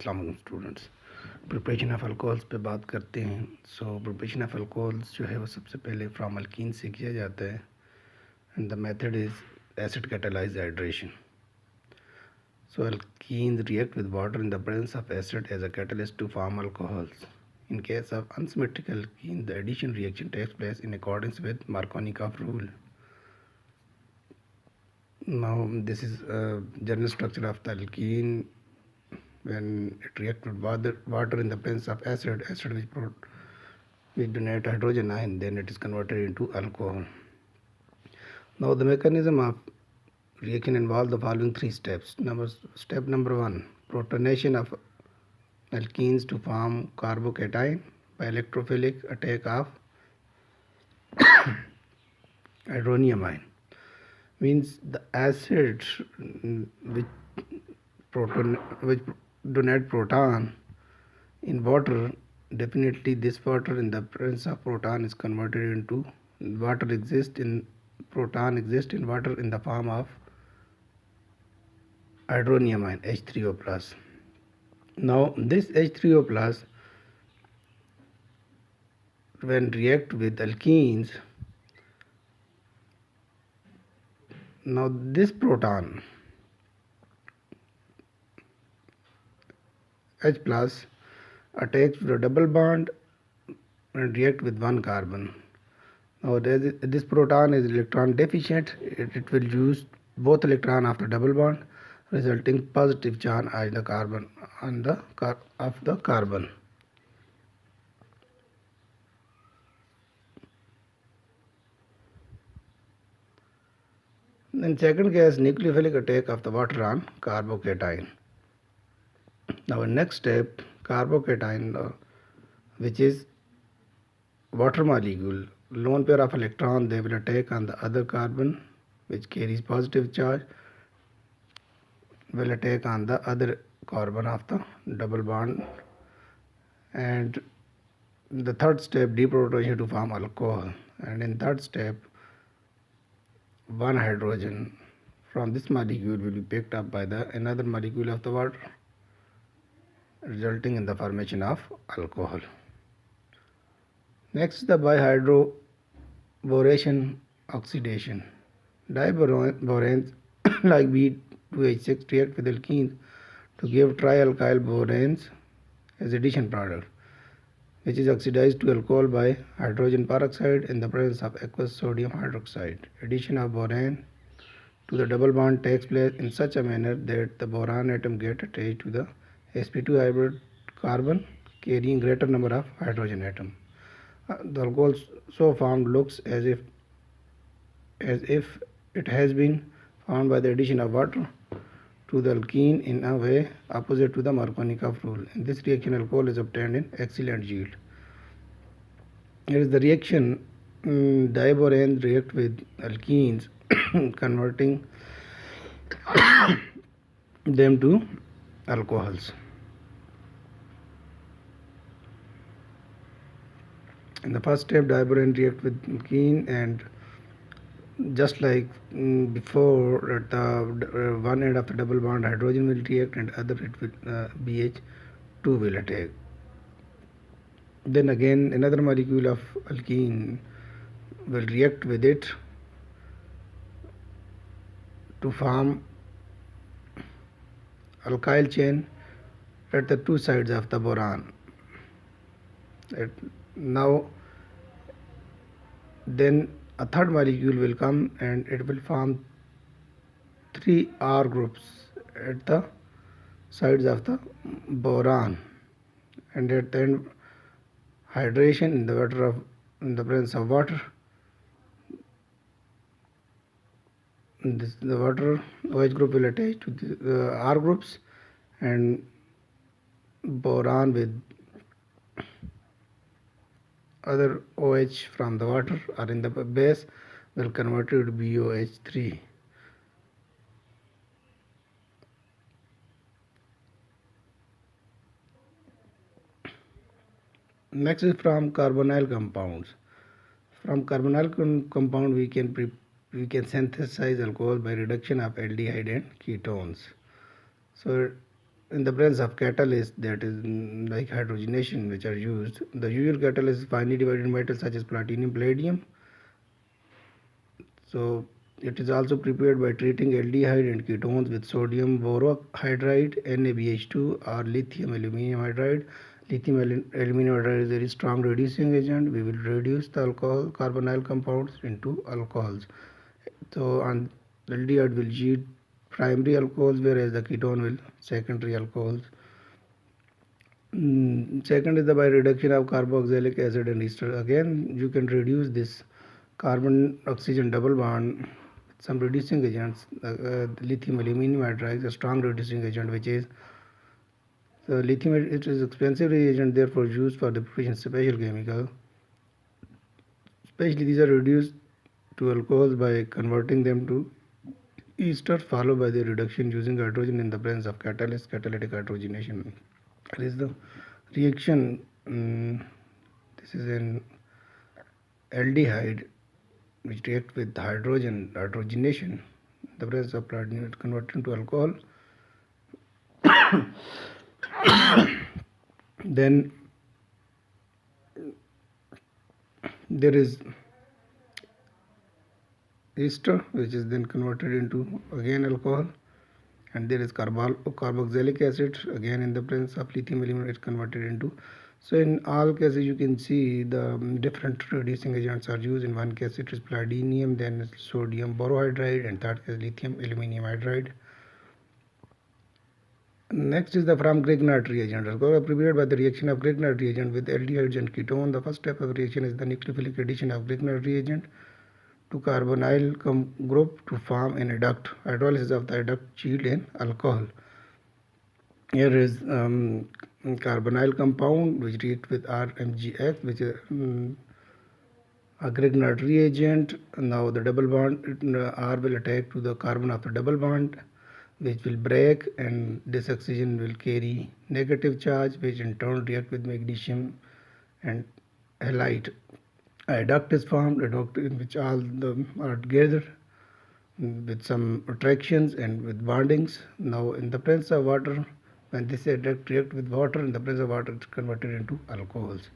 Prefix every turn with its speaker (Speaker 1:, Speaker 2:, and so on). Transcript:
Speaker 1: अस्सलाम वालेकुम students. Preparation of alcohols पे बात करते हैं। प्रिपरेशन ऑफ अल्कोहल्स जो है वो सबसे पहले फ्रॉम अल्कीन से किया जाता है and the method is acid catalysed hydration. Alkenes react with water in the presence of acid as a catalyst to form alcohols. In case of unsymmetric alkene, the addition reaction takes place in accordance with Markovnikov rule. Now this is a general structure of the alkene. When it reacts with water in the presence of acid which donate hydrogen ion, then it is converted into alcohol. Now the mechanism of reaction involves the following three steps. Step number 1, protonation of alkenes to form carbocation by electrophilic attack of hydronium ion. Means the acid which donate proton in water, definitely this water in the presence of proton is converted into proton exists in water in the form of hydronium ion H3O plus. Now this H3O plus when react with alkenes, now this proton H plus attacks to the double bond and react with one carbon. Now this proton is electron deficient. It will use both electron of the double bond, resulting positive charge on the carbon of the carbon. In second case, nucleophilic attack of the water on carbocation. Now next step, carbocation, which is water molecule, lone pair of electron, they will attack on the other carbon which carries positive charge, will attack on the other carbon of the double bond. And the third step, deprotonation to form alcohol. And in third step, one hydrogen from this molecule will be picked up by another molecule of the water, resulting in the formation of alcohol. Next, the bihydroboration oxidation. Diboranes like B2H6 react with alkenes to give trialkyl boranes as addition product, which is oxidized to alcohol by hydrogen peroxide in the presence of aqueous sodium hydroxide. Addition of boron to the double bond takes place in such a manner that the boron atom gets attached to the sp2 hybrid carbon carrying greater number of hydrogen atoms. The alcohol so formed looks as if it has been formed by the addition of water to the alkene in a way opposite to the Markovnikov rule. In this reaction, alcohol is obtained in excellent yield. Here is the reaction. Diboranes react with alkenes, converting them to alcohols. In the first step, diborane react with alkene, and just like before, at the one end of the double bond, hydrogen will react, and other it will BH2 will attack. Then again, another molecule of alkene will react with it to form alkyl chain at the two sides of the boron. Now, then a third molecule will come and it will form three R groups at the sides of the boron, and at the end, hydration in the presence of water. The water OH group will attach to the R groups, and boron with other OH from the water or in the base will convert it to BOH3. Next is from carbonyl compounds. From carbonyl compound we can synthesize alcohol by reduction of aldehyde and ketones. So in the presence of catalysts, that is like hydrogenation, which are used. The usual catalyst is finely divided metals such as platinum, palladium. So it is also prepared by treating aldehyde and ketones with sodium borohydride, NaBH2, or lithium aluminium hydride. Lithium aluminium hydride is a very strong reducing agent. We will reduce the alcohol carbonyl compounds into alcohols. So on aldehyde will yield primary alcohols, whereas the ketone will secondary alcohols. Second is the by reduction of carboxylic acid and ester. Again, you can reduce this carbon oxygen double bond. Some reducing agents, lithium aluminum hydride is a strong reducing agent, which is the lithium. It is expensive reagent, therefore used for the preparation of special chemical. Especially these are reduced to alcohols by converting them to ester, followed by the reduction using hydrogen in the presence of catalyst, catalytic hydrogenation. That is the reaction. This is an aldehyde which react with hydrogenation. The presence of platinum is converted into alcohol. Then there is ester, which is then converted into again alcohol, and there is carboxylic acid, again in the presence of lithium aluminum is converted into. So in all cases you can see the different reducing agents are used. In one case it is palladium, then sodium borohydride, and third case lithium aluminum hydride. Next is the from Grignard reagent. Prepared by the reaction of Grignard reagent with aldehydes and ketone. The first step of reaction is the nucleophilic addition of Grignard reagent to carbonyl group to form an adduct. Hydrolysis of the adduct yield an alcohol. Here is carbonyl compound which react with RMgX, which is a Grignard reagent. Now the double bond R will attack to the carbon of the double bond, which will break, and this oxygen will carry negative charge, which in turn react with magnesium and halide. A adduct is formed, in which all the are together with some attractions and with bondings. Now in the presence of water, when this adduct react with water, in the presence of water it's converted into alcohols.